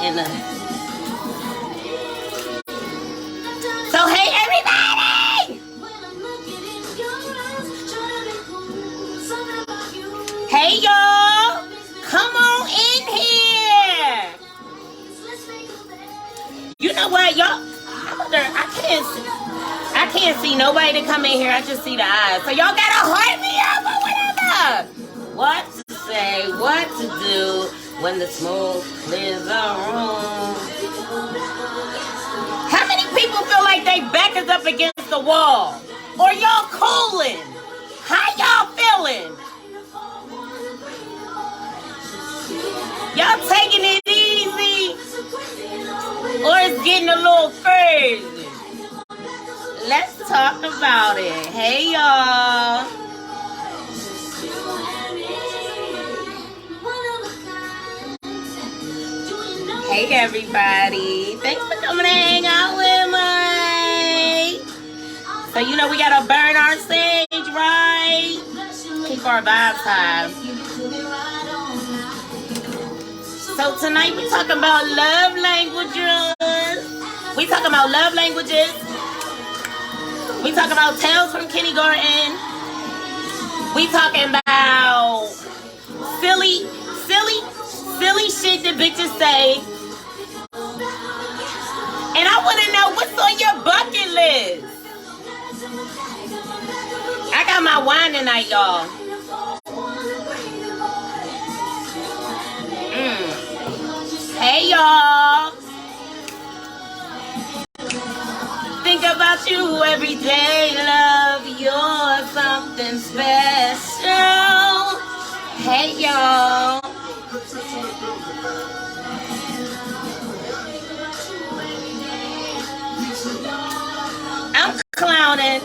in the... So, hey, everybody! Hey, y'all! Come on in here! You know what, y'all? I can't see nobody to come in here. I just see the eyes. So y'all gotta hype me up or whatever. What to say, what to do when the smoke clears the room. How many people feel like they back is up against the wall? Or y'all cooling? How y'all feeling? Y'all taking it easy? Or it's getting a little crazy? Let's talk about it. Hey, y'all. Hey, everybody. Thanks for coming to hang out with me. So, you know, we got to burn our sage, right? Keep our vibes high. So, tonight we talking about love languages. We talking about love languages. We talking about tales from kindergarten. We talking about silly shit that bitches say. And I want to know what's on your bucket list. I got my wine tonight, y'all. Hey, y'all. Think about you every day, love. You're something special. Hey, y'all. I'm clowning.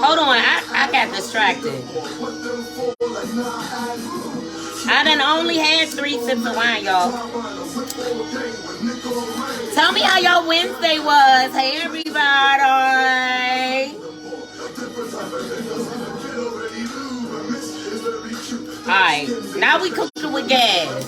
Hold on, I got distracted. I done only had 3 sips of wine, y'all. Tell me how y'all Wednesday was. Hey, everybody. Alright, now we cooking with gas.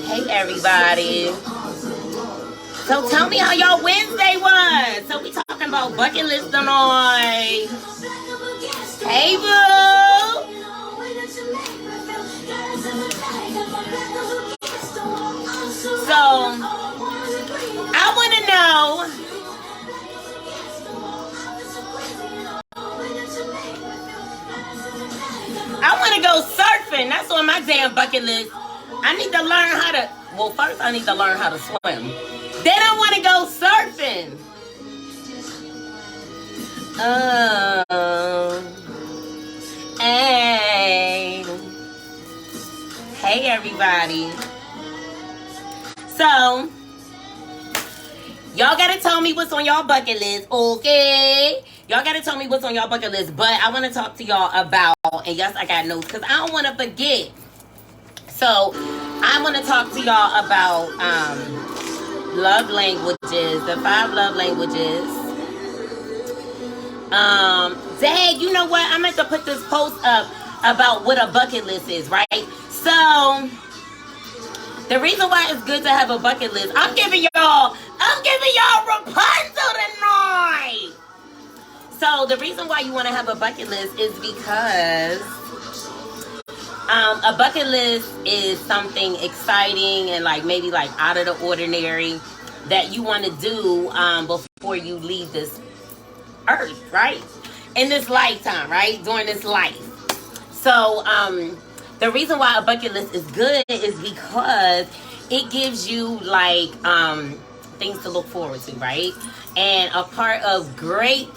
Hey, everybody. So tell me how y'all Wednesday was. So we talking about bucket list tonight. Hey, boo. So I want to know. I want to go surfing. That's on my damn bucket list. I need to learn how to... Well, first I need to learn how to swim. Then I want to go surfing. Hey. Hey, everybody. So, y'all got to tell me what's on y'all bucket list, okay? Y'all got to tell me what's on y'all bucket list. But I want to talk to y'all about... And yes, I got notes because I don't want to forget. So, I want to talk to y'all about love languages, the 5 love languages. Dang, you know what? I'm going to put this post up about what a bucket list is, right? So, the reason why it's good to have a bucket list, I'm giving y'all Rapunzel tonight. So, the reason why you want to have a bucket list is because a bucket list is something exciting and maybe out of the ordinary that you want to do before you leave this earth, right? In this lifetime, right? During this life. So, the reason why a bucket list is good is because it gives you things to look forward to, right? And a part of great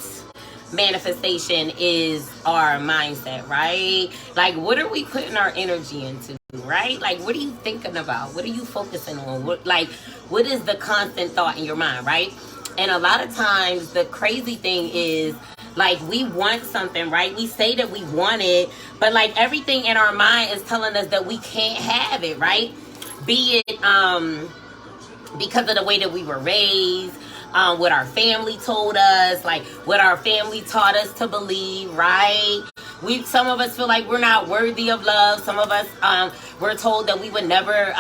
manifestation is our mindset, right? What are we putting our energy into, right? What are you thinking about? What are you focusing on? What is the constant thought in your mind, right? And a lot of times the crazy thing is Like, we want something, right? We say that we want it, but like everything in our mind is telling us that we can't have it, right? Be it because of the way that we were raised, what our family told us, like what our family taught us to believe, right? Some of us feel like we're not worthy of love. Some of us were told that we would never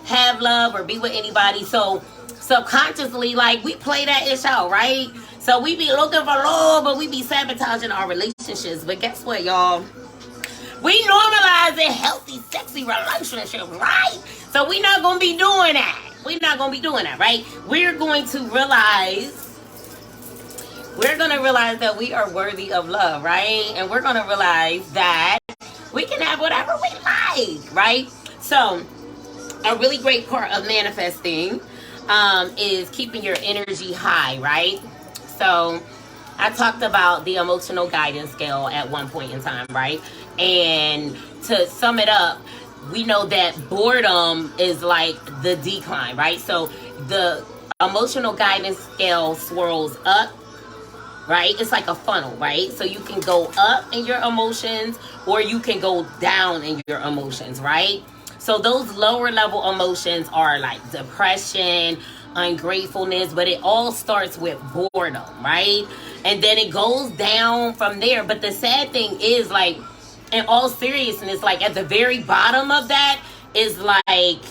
have love or be with anybody. So subconsciously, like, we play that ish out, right? So we be looking for love, but we be sabotaging our relationships. But guess what, y'all? We normalize a healthy, sexy relationship, right? So we're not going to be doing that. We're not going to be doing that, right? We're going to realize that we are worthy of love, right? And we're going to realize that we can have whatever we like, right? So a really great part of manifesting is keeping your energy high, right? So I talked about the emotional guidance scale at one point in time, right? And to sum it up, we know that boredom is like the decline, right? So the emotional guidance scale swirls up, right? It's like a funnel, right? So you can go up in your emotions or you can go down in your emotions, right? So those lower level emotions are like depression, ungratefulness, but it all starts with boredom, right? And then it goes down from there. But the sad thing is, like, in all seriousness, like at the very bottom of that is like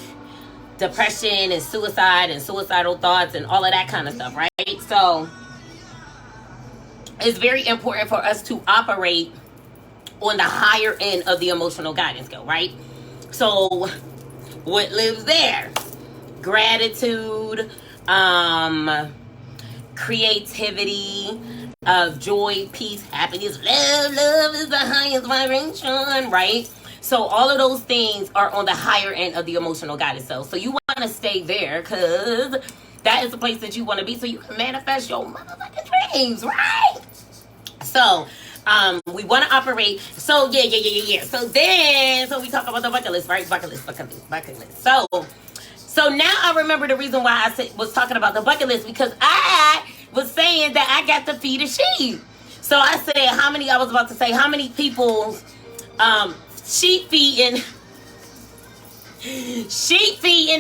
depression and suicide and suicidal thoughts and all of that kind of stuff, right? So it's very important for us to operate on the higher end of the emotional guidance scale, right? So what lives there? Gratitude, creativity, joy, peace, happiness, love is the highest vibration, right? So all of those things are on the higher end of the emotional guidance scale. So you want to stay there because that is the place that you want to be so you can manifest your motherfucking dreams, right? So we want to operate. So yeah. So we talk about the bucket list, right? Bucket list. So now I remember the reason why I was talking about the bucket list, because I was saying that I got to feed a sheep. So I said how many people's sheep feeding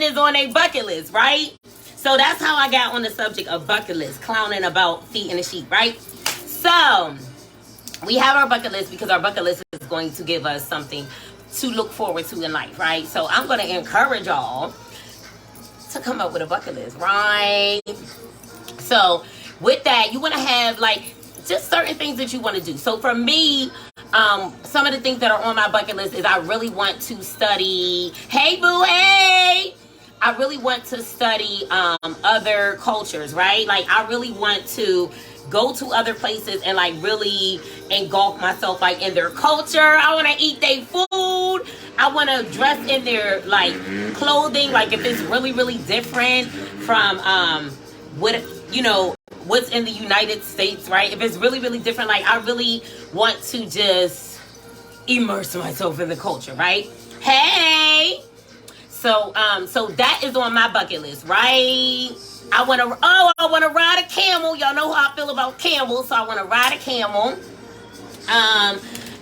is on a bucket list, right? So that's how I got on the subject of bucket list, clowning about feeding the sheep, right? So we have our bucket list because our bucket list is going to give us something to look forward to in life, right? So I'm going to encourage y'all to come up with a bucket list, right? So with that, you want to have like just certain things that you want to do. So for me, some of the things that are on my bucket list is I really want to study, I really want to study other cultures, right? Like I really want to go to other places and like really engulf myself like in their culture. I want to eat their food. I want to dress in their like clothing, like if it's really, really different from what's in the United States, right? If it's really, really different, like I really want to just immerse myself in the culture, right? Hey, so that is on my bucket list, right? I want to ride a camel. Y'all know how I feel about camels, so I want to ride a camel.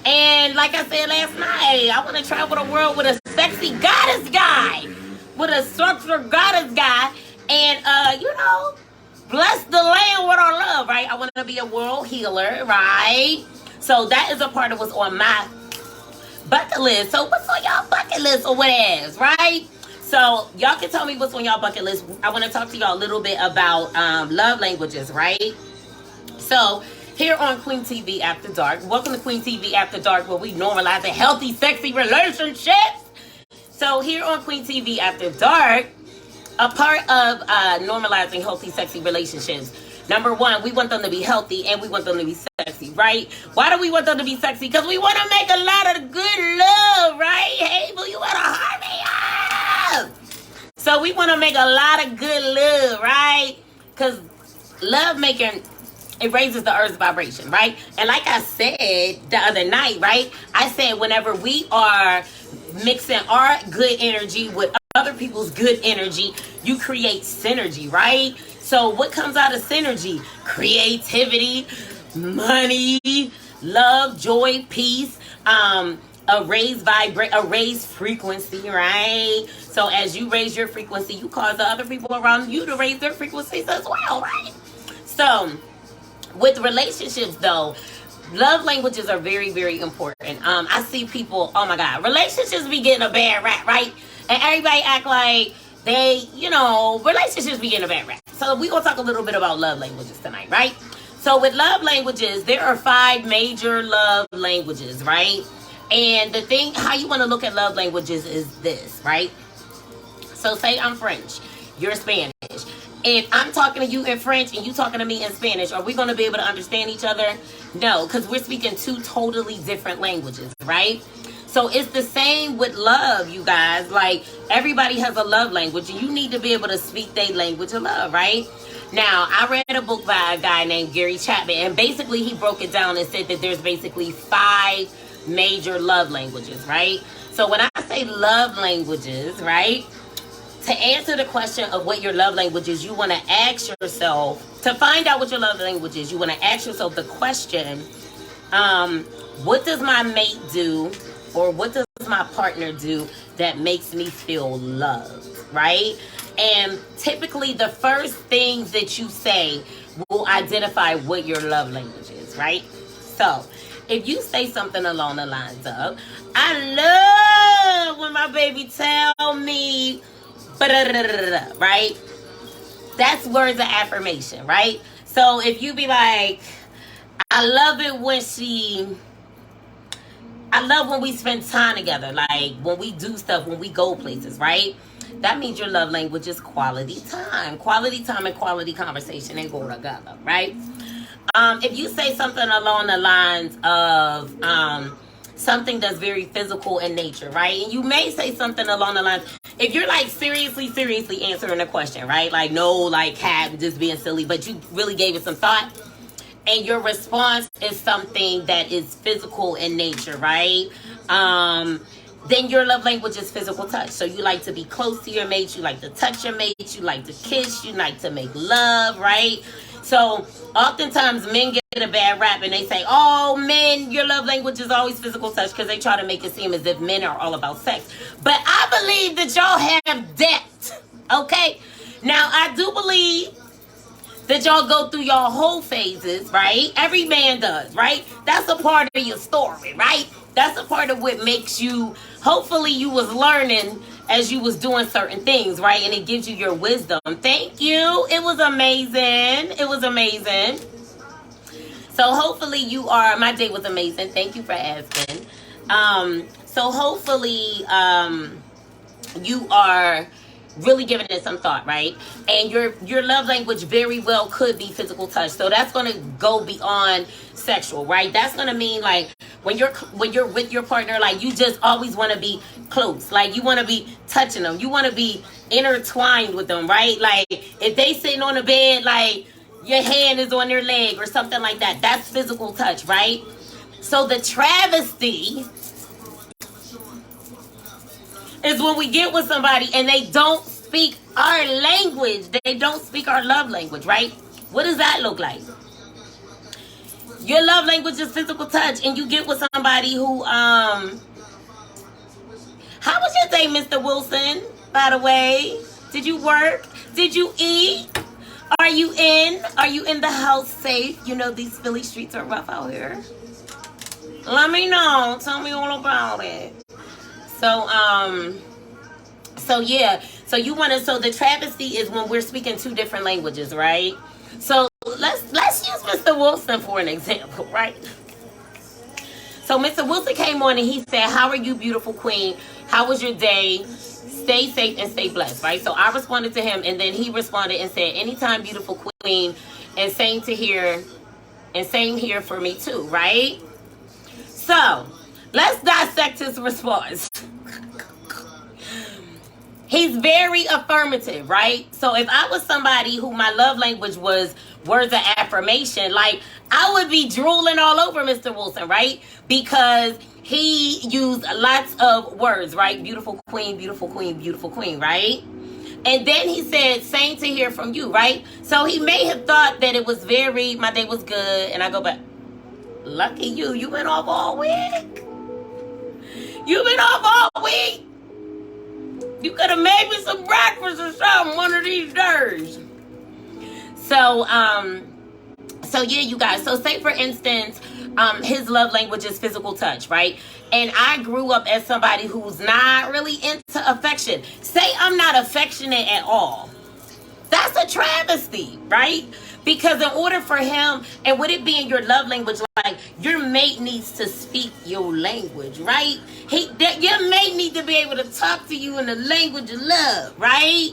And like I said last night, I want to travel the world with a sexy goddess guy, with a structured goddess guy, and bless the land with our love, right? I want to be a world healer, right? So that is a part of what's on my bucket list. So what's on y'all bucket list or whatever, right? So y'all can tell me what's on y'all bucket list. I want to talk to y'all a little bit about love languages, right? So here on QueenTv After Dark, welcome to QueenTv After Dark, where we normalize a healthy, sexy relationships. So here on QueenTv After Dark, a part of normalizing healthy, sexy relationships. Number one, we want them to be healthy and we want them to be sexy, right? Why do we want them to be sexy? Because we want to make a lot of good love, right? Hey, boo, you want to heart me up? So we want to make a lot of good love, right? Because love making, it raises the earth's vibration, right? And like I said the other night, right? I said whenever we are mixing our good energy with other people's good energy, you create synergy, right? So what comes out of synergy? Creativity, money, love, joy, peace, a raised frequency, right? So as you raise your frequency, you cause the other people around you to raise their frequencies as well, right? So with relationships though, love languages are very, very important. I see people, oh my God, relationships be getting a bad rap, right? And everybody act like they, relationships be getting a bad rap. So we gonna talk a little bit about love languages tonight, right? So with love languages, there are 5 major love languages, right? And the thing, how you want to look at love languages is this, right? So say I'm French, you're Spanish. If I'm talking to you in French and you talking to me in Spanish, are we going to be able to understand each other? No, because we're speaking 2 totally different languages, right? So it's the same with love, you guys. Like, everybody has a love language, and you need to be able to speak their language of love, right? Now, I read a book by a guy named Gary Chapman, and basically he broke it down and said that there's basically 5 major love languages, right? So when I say love languages, right, to answer the question of what your love language is, you want to ask yourself, to find out what your love language is, you want to ask yourself the question, what does my mate do, or what does my partner do that makes me feel loved, right? And typically the first things that you say will identify what your love language is, right? So if you say something along the lines of, I love when my baby tell me, right? That's words of affirmation, right? So if you be like, I love when we spend time together, like when we do stuff, when we go places, right? That means your love language is quality time. Quality time and quality conversation, they go together, right? If you say something along the lines of something that's very physical in nature, right? And you may say something along the lines, if you're like seriously answering a question, right? Like no, like cat, just being silly, but you really gave it some thought. And your response is something that is physical in nature, right? Then your love language is physical touch. So you like to be close to your mate, you like to touch your mate, you like to kiss, you like to make love, right? So oftentimes men get a bad rap and they say, oh, men, your love language is always physical touch, because they try to make it seem as if men are all about sex. But I believe that y'all have depth, okay? Now, I do believe that y'all go through your whole phases, right? Every man does, right? That's a part of your story, right? That's a part of what makes you, hopefully you was learning as you was doing certain things, right? And it gives you your wisdom. Thank you. It was amazing. It was amazing. So hopefully you are, my day was amazing. Thank you for asking. So hopefully you are really giving it some thought, right? And your love language very well could be physical touch. So that's going to go beyond sexual, right? That's going to mean like when you're with your partner, like you just always want to be close. Like you want to be touching them. You want to be intertwined with them, right? Like if they sitting on the bed, like your hand is on their leg or something like that. That's physical touch, right? So the travesty is when we get with somebody and they don't speak our language. They don't speak our love language, right? What does that look like? Your love language is physical touch, and you get with somebody who, how was your day, Mr. Wilson, by the way? Did you work? Did you eat? Are you in the house safe? You know, these Philly streets are rough out here. Let me know. Tell me all about it. So yeah. So the travesty is when we're speaking 2 different languages, right? So let's use Mr. Wilson for an example, right? So Mr. Wilson came on and he said, how are you, beautiful queen? How was your day? Stay safe and stay blessed, right? So I responded to him, and then he responded and said, anytime, beautiful queen, and same here for me too, right? So let's dissect his response. He's very affirmative, right? So if I was somebody who my love language was words of affirmation, like I would be drooling all over Mr. Wilson, right? Because he used lots of words, right? Beautiful queen, beautiful queen, beautiful queen, right? And then he said, same to hear from you, right? So he may have thought that it was my day was good. And I go back, lucky you. You been off all week. You been off all week. You could have made me some breakfast or something one of these days. So yeah, you guys. So say, for instance, his love language is physical touch, right? And I grew up as somebody who's not really into affection. Say I'm not affectionate at all. That's a travesty, right? Because in order for him, and with it being your love language, like, your mate needs to speak your language, right? Your mate needs to be able to talk to you in the language of love, right?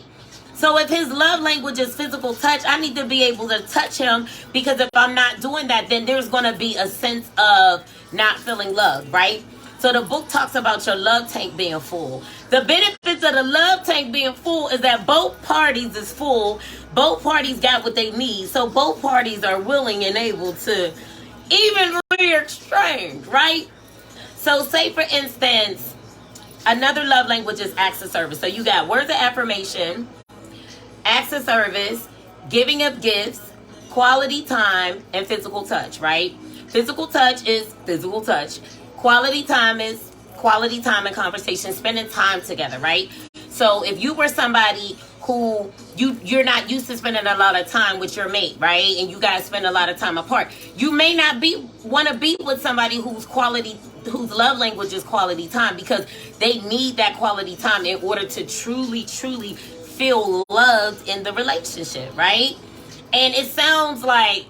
So if his love language is physical touch, I need to be able to touch him, because if I'm not doing that, then there's going to be a sense of not feeling loved, right? So the book talks about your love tank being full. The benefits of the love tank being full is that both parties is full. Both parties got what they need. So both parties are willing and able to evenly exchange, right? So say, for instance, another love language is acts of service. So you got words of affirmation, acts of service, giving up gifts, quality time, and physical touch, right? Physical touch is physical touch. Quality time is quality time and conversation, spending time together, right? So if you were somebody who you're not used to spending a lot of time with your mate, right? And you guys spend a lot of time apart, you may not want to be with somebody whose love language is quality time, because they need that quality time in order to truly feel loved in the relationship, right? And it sounds like,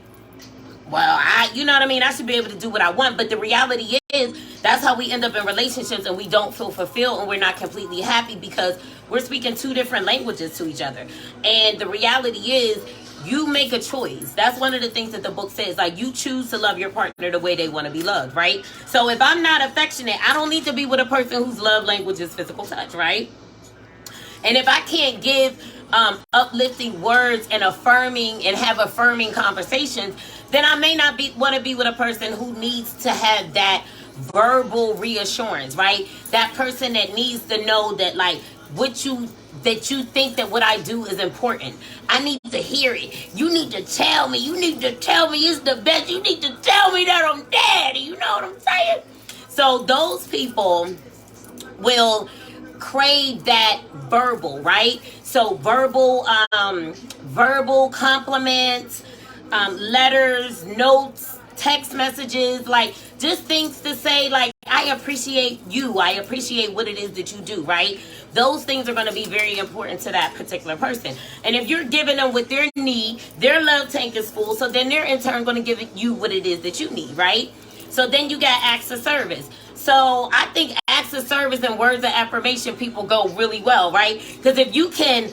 well, you know what I mean? I should be able to do what I want. But the reality is, that's how we end up in relationships, and we don't feel fulfilled, and we're not completely happy, because we're speaking two different languages to each other. And the reality is, you make a choice. That's one of the things that the book says. Like, you choose to love your partner the way they want to be loved, right? So if I'm not affectionate, I don't need to be with a person whose love language is physical touch, right? And if I can't give uplifting words and have affirming conversations, then I may not want to be with a person who needs to have that verbal reassurance, right? That person that needs to know that, like, that you think that what I do is important. I need to hear it. You need to tell me. You need to tell me it's the best. You need to tell me that I'm daddy. You know what I'm saying? So those people will crave that verbal, right? So verbal compliments, letters, notes, text messages, like, just things to say, like, I appreciate you. I appreciate what it is that you do, right? Those things are going to be very important to that particular person. And if you're giving them what they need, their love tank is full. So then they're in turn going to give you what it is that you need, right? So then you got acts of service. So I think acts of service and words of affirmation, people go really well, right? Because if you can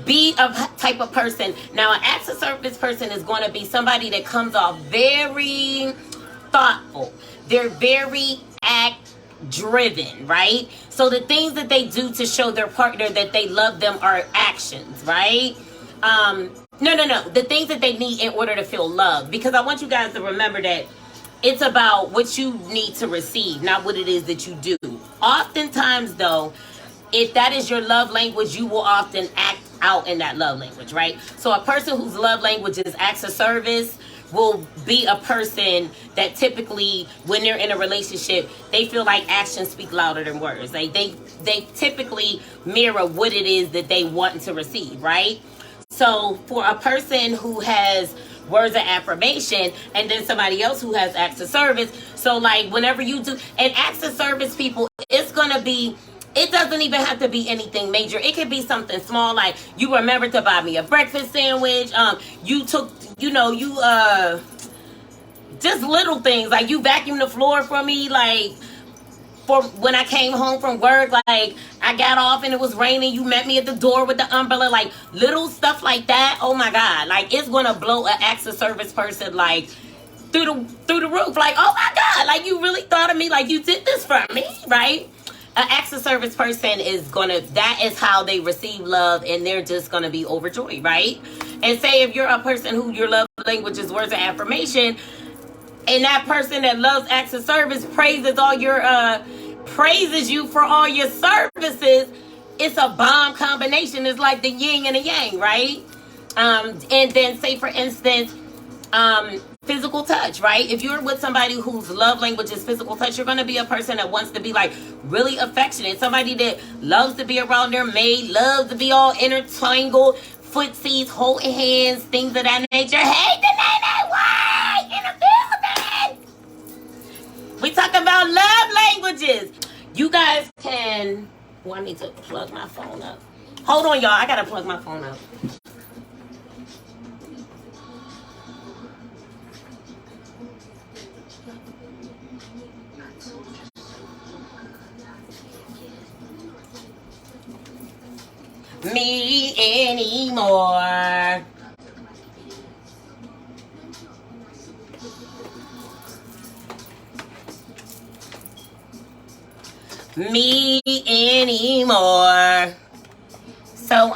be a type of person. Now, an acts of service person is going to be somebody that comes off very thoughtful. They're very act driven, right? So the things that they do to show their partner that they love them are actions, right? No. The things that they need in order to feel loved. Because I want you guys to remember that it's about what you need to receive, not what it is that you do. Oftentimes, though, if that is your love language, you will often act out in that love language, right? So a person whose love language is acts of service will be a person that typically, when they're in a relationship, they feel like actions speak louder than words. Like they typically mirror what it is that they want to receive, right? So for a person who has words of affirmation and then somebody else who has acts of service, so like whenever you do, and acts of service people, it's gonna be, it doesn't even have to be anything major. It could be something small, like you remembered to buy me a breakfast sandwich. You took, just little things, like you vacuumed the floor for me, like for when I came home from work, like I got off and it was raining, you met me at the door with the umbrella, like little stuff like that. Oh my God, like it's gonna blow an acts of service person like through the roof. Like, oh my God, like you really thought of me, like you did this for me, right? An acts of service person that is how they receive love, and they're just gonna be overjoyed, right? And say if you're a person who your love language is words of affirmation, and that person that loves acts of service praises you for all your services, it's a bomb combination. It's like the yin and the yang, right? And then say for instance, physical touch, right? If you're with somebody whose love language is physical touch, you're going to be a person that wants to be like really affectionate. Somebody that loves to be around their mate, loves to be all intertangled, footsies, holding hands, things of that nature. Hey, the night in the building. We talk about love languages. You guys can... Oh, I need to plug my phone up. Hold on, y'all. I got to plug my phone up. Me anymore. Me anymore. So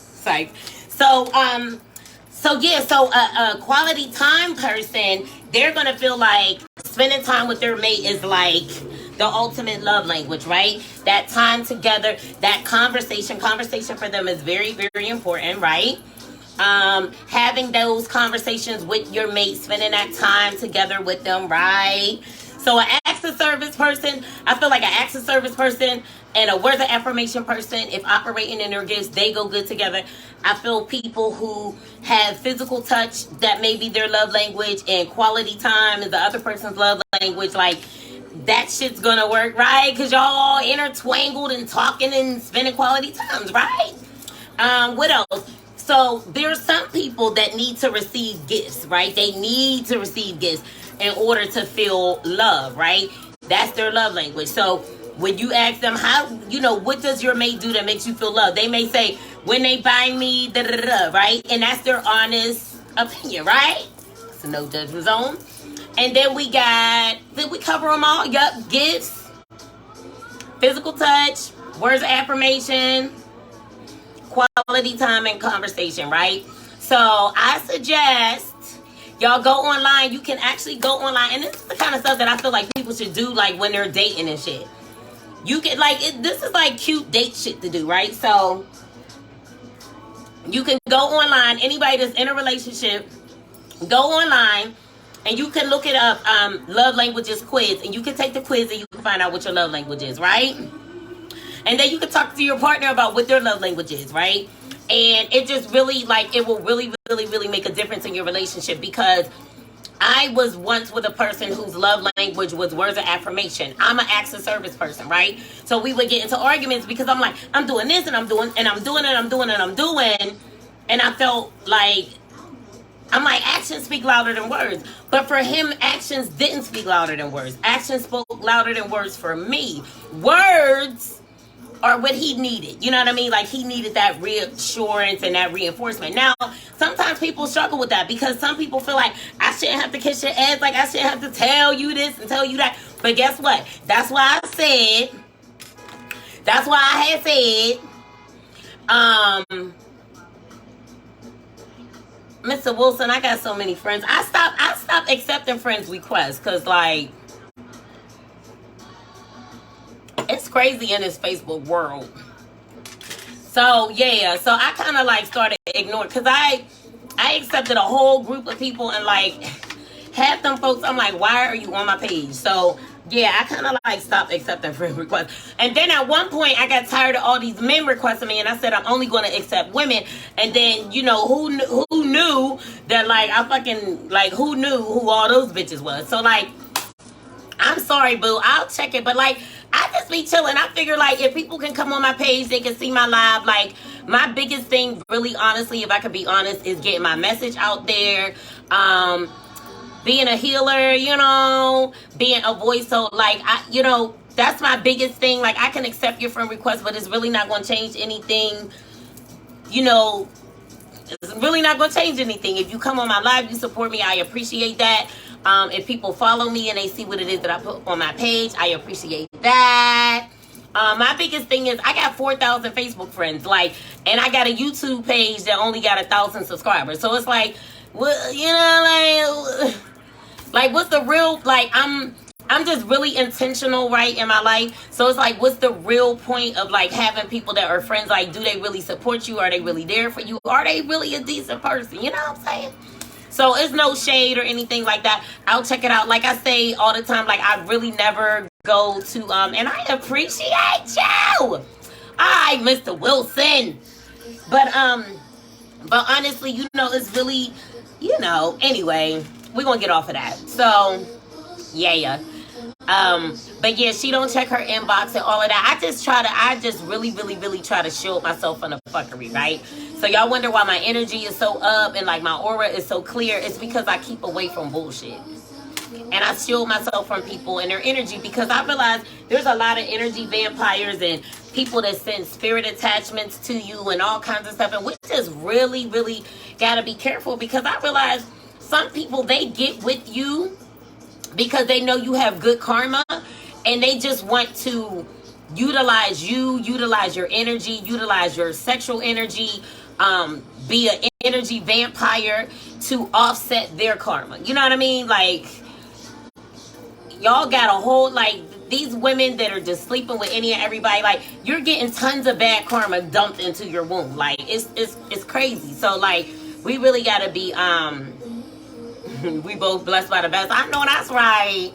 sorry. So yeah, so a quality time person, they're gonna feel like spending time with their mate is like the ultimate love language, right? That time together, that conversation for them is very, very important, right? Having those conversations with your mate, spending that time together with them, right? So an acts of service person, I feel like an acts of service person and a words of affirmation person, if operating in their gifts, they go good together. I feel people who have physical touch, that may be their love language, and quality time is the other person's love language. Like, that shit's gonna work, right? Because y'all all intertwangled and talking and spending quality times, right? What else? So there's some people that need to receive gifts, right? They need to receive gifts in order to feel love, right? That's their love language. So when you ask them how, what does your mate do that makes you feel love? They may say, when they buy me, da da da, right? And that's their honest opinion, right? So no judgment zone. And then we cover them all? Yup, gifts, physical touch, words of affirmation, quality time and conversation, right? So I suggest y'all go online. You can actually go online. And this is the kind of stuff that I feel like people should do, like when they're dating and shit. You can, this is like cute date shit to do, right? So you can go online. Anybody that's in a relationship, go online and you can look it up, love languages quiz, and you can take the quiz and you can find out what your love language is, right? And then you can talk to your partner about what their love language is, right? And it just really, it will really, really, really make a difference in your relationship, because I was once with a person whose love language was words of affirmation. I'm an acts of service person, right? So we would get into arguments because I'm like, I'm doing this and I'm doing and I'm doing and I'm doing and I'm doing. And I felt like, I'm like, actions speak louder than words. But for him, actions didn't speak louder than words. Actions spoke louder than words for me. Words are what he needed. You know what I mean? Like, he needed that reassurance and that reinforcement. Now, sometimes people struggle with that because some people feel like, I shouldn't have to kiss your ass. Like, I shouldn't have to tell you this and tell you that. But guess what? That's why I had said, Mr. Wilson, I got so many friends. I stopped accepting friends' requests because, like, it's crazy in this Facebook world. So, yeah. So, I kind of, started ignoring. Because I accepted a whole group of people. And, half them folks, I'm like, why are you on my page? So, yeah, I kind of, stopped accepting friend requests. And then at one point, I got tired of all these men requesting me. And I said, I'm only going to accept women. And then, who knew that, I fucking, who knew who all those bitches was? So, I'm sorry, boo. I'll check it. But, I just be chilling. I figure, if people can come on my page, they can see my live. My biggest thing, really, honestly, if I could be honest, is getting my message out there. Being a healer, being a voice. So, that's my biggest thing. I can accept your friend request, but it's really not going to change anything. It's really not going to change anything. If you come on my live, you support me, I appreciate that. If people follow me and they see what it is that I put on my page, I appreciate that. My biggest thing is I got 4,000 Facebook friends, like, and I got a YouTube page that only got 1,000 subscribers. So it's like, what, you know, like what's the real, like, I'm just really intentional, right, in my life. So it's like, what's the real point of like having people that are friends? Like, do they really support you? Are they really there for you? Are they really a decent person? You know what I'm saying? So it's no shade or anything like that. I'll check it out. Like I say all the time, like I really never go to, and I appreciate you. All right, Mr. Wilson. But honestly, you know, it's really, you know, anyway, we're going to get off of that. So, yeah. But yeah, she don't check her inbox and all of that. I just really try to shield myself from the fuckery, right? So y'all wonder why my energy is so up and like my aura is so clear. It's because I keep away from bullshit. And I shield myself from people and their energy, because I realize there's a lot of energy vampires and people that send spirit attachments to you and all kinds of stuff. And we just really got to be careful, because I realize some people, they get with you because they know you have good karma, and they just want to utilize you, utilize your energy, utilize your sexual energy, be an energy vampire to offset their karma. You know what I mean? Like, y'all got a whole, like, these women that are just sleeping with any and everybody, like, you're getting tons of bad karma dumped into your womb. Like, it's crazy. So, like, we really got to be, we both blessed by the best. I know that's right.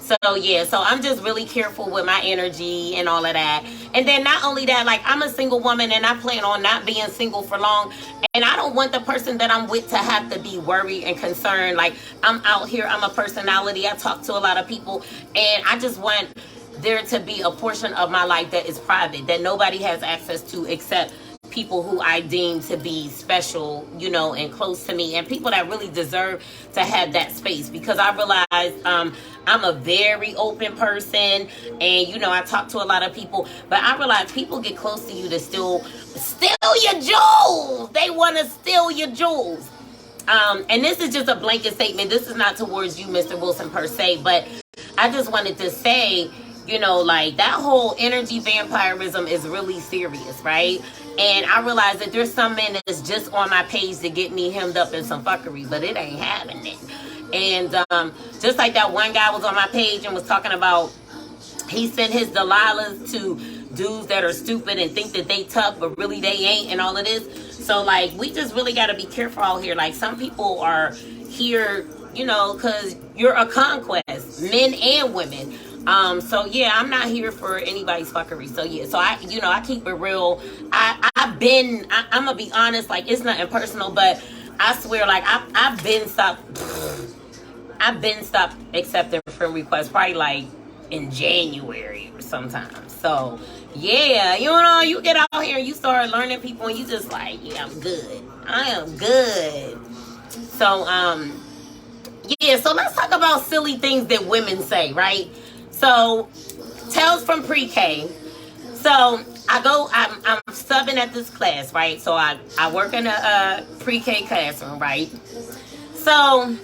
So, yeah. So, I'm just really careful with my energy and all of that. And then not only that, like, I'm a single woman and I plan on not being single for long. And I don't want the person that I'm with to have to be worried and concerned. Like, I'm out here. I'm a personality. I talk to a lot of people. And I just want there to be a portion of my life that is private, that nobody has access to except people who I deem to be special, you know, and close to me, and people that really deserve to have that space. Because I realize I'm a very open person, and, you know, I talk to a lot of people, but I realize people get close to you to steal your jewels. They want to steal your jewels. And this is just a blanket statement. This is not towards you, Mr. Wilson, per se, but I just wanted to say, you know, like, that whole energy vampirism is really serious, right? And I realize that there's some men that's just on my page to get me hemmed up in some fuckery, but it ain't happening. And just like that one guy was on my page and was talking about, he sent his Delilahs to dudes that are stupid and think that they tough, but really they ain't, and all of this. So, like, we just really got to be careful out here. Like, some people are here, you know, because you're a conquest, men and women. So yeah, I'm not here for anybody's fuckery. So yeah, so I, you know, I keep it real. I'm gonna be honest, like, it's nothing personal, but I swear, like, I've been stopped accepting friend requests, probably like in January or sometimes. So yeah, you know, you get out here and you start learning people and you just like, yeah, I'm good. I am good. So, yeah, so let's talk about silly things that women say, right? So, Tales from Pre-K. So, I'm subbing at this class, right? So, I work in a pre-K classroom, right? So,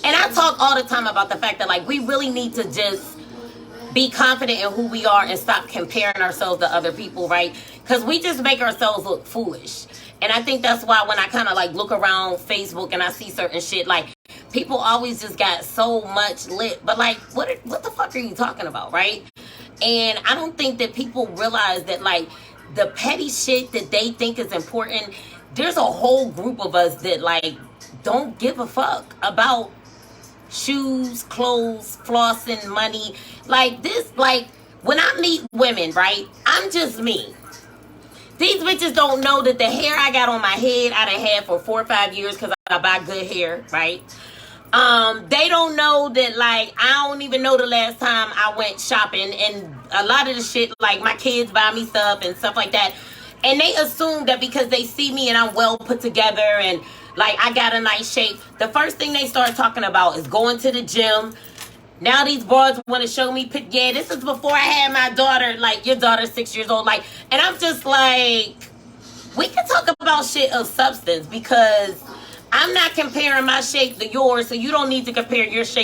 and I talk all the time about the fact that, like, we really need to just be confident in who we are and stop comparing ourselves to other people, right? Because we just make ourselves look foolish. And I think that's why when I kind of, like, look around Facebook and I see certain shit, like, people always just got so much lit. But, like, what the fuck are you talking about, right? And I don't think that people realize that, like, the petty shit that they think is important, there's a whole group of us that, like, don't give a fuck about shoes, clothes, flossing, money. Like, this, like, when I meet women, right, I'm just me. These bitches don't know that the hair I got on my head I done had for 4 or 5 years because I buy good hair, right? They don't know that, like, I don't even know the last time I went shopping, and a lot of the shit, like, my kids buy me stuff and stuff like that, and they assume that because they see me and I'm well put together and, like, I got a nice shape, the first thing they start talking about is going to the gym. Now these broads want to show me, yeah, this is before I had my daughter, like, your daughter's 6 years old, like, and I'm just like, we can talk about shit of substance, because I'm not comparing my shape to yours, so you don't need to compare your shape